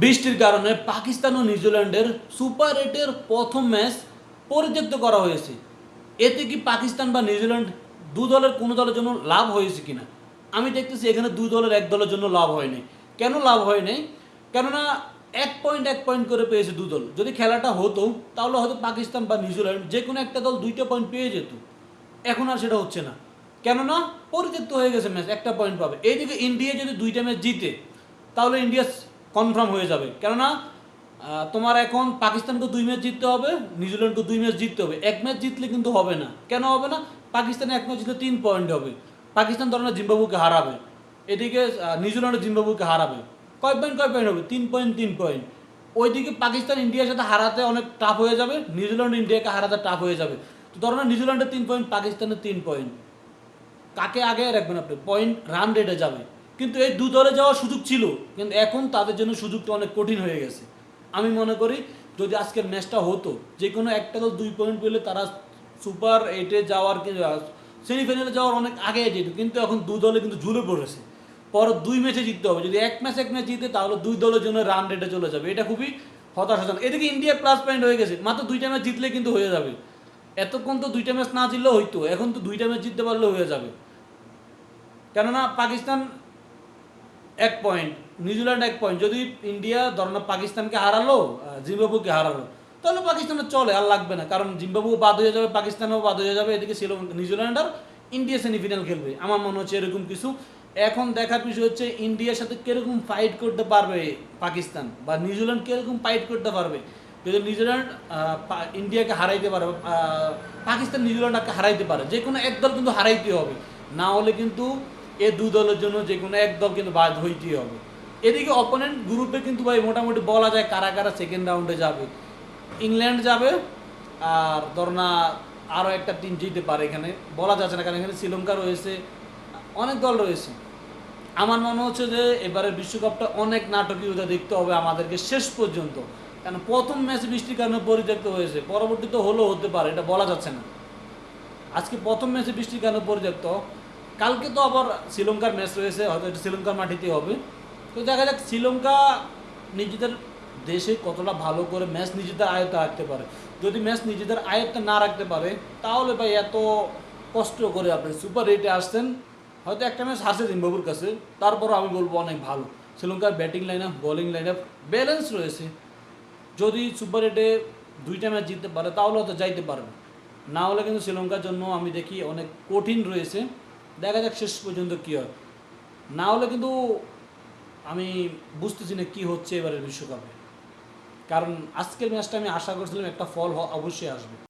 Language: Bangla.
বৃষ্টির কারণে পাকিস্তান ও নিউজিল্যান্ডের সুপার 8-এর প্রথম ম্যাচ পরিত্যক্ত করা হয়েছে। এতে কি পাকিস্তান বা নিউজিল্যান্ড দু দলের কোনো দলের জন্য লাভ হয়েছে কিনা? আমি দেখতেছি এখানে দুই দলের এক দলের জন্য লাভ হয়নি। কেন লাভ হয়নি? কেননা এক পয়েন্ট করে পেয়েছে দু দল। যদি খেলাটা হতো তাহলে হয়তো পাকিস্তান বা নিউজিল্যান্ড যে কোনো একটা দল 2টা পয়েন্ট পেয়ে যেত। এখন আর সেটা হচ্ছে না। কেননা পরিত্যক্ত হয়ে গেছে ম্যাচ, একটা পয়েন্ট পাবে। এইদিকে ইন্ডিয়া যদি 2টা ম্যাচ জিতে তাহলে ইন্ডিয়া কনফার্ম হয়ে যাবে। কেননা তোমার এখন পাকিস্তানকে 2 ম্যাচ জিততে হবে, নিউজিল্যান্ডকে 2 ম্যাচ জিততে হবে। এক ম্যাচ জিতলে কিন্তু হবে না। কেন হবে না? পাকিস্তানে এক ম্যাচ জিতলে 3 পয়েন্ট হবে। পাকিস্তান ধরো না জিম্বাবুকে হারাবে, এদিকে নিউজিল্যান্ড জিম্বাবুকে হারাবে। কয় পয়েন্ট হবে? 3 পয়েন্ট। ওইদিকে পাকিস্তান ইন্ডিয়ার সাথে হারাতে অনেক টাফ হয়ে যাবে, নিউজিল্যান্ড ইন্ডিয়াকে হারাতে টাফ হয়ে যাবে। তো ধরো না নিউজিল্যান্ডের 3 পয়েন্ট, পাকিস্তানের 3 পয়েন্ট। কাকে আগে রাখবেন আপনি? পয়েন্ট রান রেটে যাবে। কিন্তু এই দু দলে যাওয়ার সুযোগ ছিল, কিন্তু এখন তাদের জন্য সুযোগটা অনেক কঠিন হয়ে গেছে। আমি মনে করি যদি আজকের ম্যাচটা হতো, যে কোনো একটা দল 2 পয়েন্ট পেলে তারা সুপার 8-এ যাওয়ার, সেমিফাইনালে যাওয়ার অনেক আগে যেত। কিন্তু এখন দু দলে কিন্তু ঝুলে পড়েছে। পর 2 ম্যাচে জিততে হবে। যদি এক ম্যাচ জিতে তাহলে 2 দলের জন্য রান রেটে চলে যাবে। এটা খুবই হতাশাজনক। এদিকে ইন্ডিয়া প্লাস পয়েন্ট হয়ে গেছে, মাত্র 2টা ম্যাচ জিতলে কিন্তু হয়ে যাবে। এতক্ষণ তো 2টা ম্যাচ না জিতলেও হইতো, এখন তো 2টা ম্যাচ জিততে পারলেও হয়ে যাবে। কেননা পাকিস্তান 1 পয়েন্ট, নিউজিল্যান্ড 1 পয়েন্ট। যদি ইন্ডিয়া ধরো না পাকিস্তানকে হারালো, জিম্বাবুকে হারালো, তাহলে পাকিস্তানের চলে, আর লাগবে না। কারণ জিম্বাবু বাদ হয়ে যাবে, পাকিস্তানও বাদ হয়ে যাবে, এদিকে নিউজিল্যান্ড আর ইন্ডিয়া সেমিফাইনাল খেলবে। আমার মনে হচ্ছে এরকম কিছু। এখন দেখার বিষয় হচ্ছে ইন্ডিয়ার সাথে কিরকম ফাইট করতে পারবে পাকিস্তান, বা নিউজিল্যান্ড কিরকম ফাইট করতে পারবে। যদি নিউজিল্যান্ড ইন্ডিয়াকে হারাইতে পারে, পাকিস্তান নিউজিল্যান্ডকে হারাইতে পারে, যে কোনো এক দল কিন্তু হারাইতে হবে। না হলে কিন্তু এ দু দলের জন্য যে কোনো এক দল কিন্তু বাদ হইতেই হবে। এদিকে অপোনেন্ট গ্রুপে কিন্তু ভাই মোটামুটি বলা যায় কারা কারা সেকেন্ড রাউন্ডে যাবে। ইংল্যান্ড যাবে, আর ধর না আরও একটা টিম জিততে পারে। এখানে বলা যাচ্ছে না, কারণ এখানে শ্রীলঙ্কা রয়েছে, অনেক দল রয়েছে। আমার মনে হচ্ছে যে এবারের বিশ্বকাপটা অনেক নাটকীয়তা দেখতে হবে আমাদেরকে শেষ পর্যন্ত। কারণ প্রথম ম্যাচে বৃষ্টির কারণে পরিত্যক্ত হয়েছে, পরবর্তীতে হলেও হতে পারে, এটা বলা যাচ্ছে না। আজকে প্রথম ম্যাচে বৃষ্টির কারণে পরিত্যক্ত, কালকে তো আবার শ্রীলঙ্কার ম্যাচ রয়েছে, হয়তো এটা শ্রীলঙ্কার মাটিতেই হবে। তো দেখা যাক শ্রীলঙ্কা নিজেদের দেশে কতটা ভালো করে ম্যাচ নিজেদের আয়ত্তে রাখতে পারে। যদি ম্যাচ নিজেদের আয়ত্তে না রাখতে পারে তাহলে ভাই এত কষ্ট করে আপনি সুপার 8-এ আসছেন, হয়তো একটা ম্যাচ হারছে জিম্বাবুর কাছে, তারপরও আমি বলবো অনেক ভালো। শ্রীলঙ্কার batting line up, bowling line up balance রয়েছে। যদি সুপার 8-এ 2টা ম্যাচ জিততে পারে তাহলে হয়তো যাইতে পারবে। না হলে কিন্তু শ্রীলঙ্কার জন্য আমি দেখি অনেক কঠিন রয়েছে। দেখা যাক শেষ পর্যন্ত কী হয়। না হলে কিন্তু আমি বুঝতেছি না কী হচ্ছে এবারের বিশ্বকাপে। কারণ আজকের ম্যাচটা আমি আশা করছিলাম একটা ফল অবশ্যই আসবে।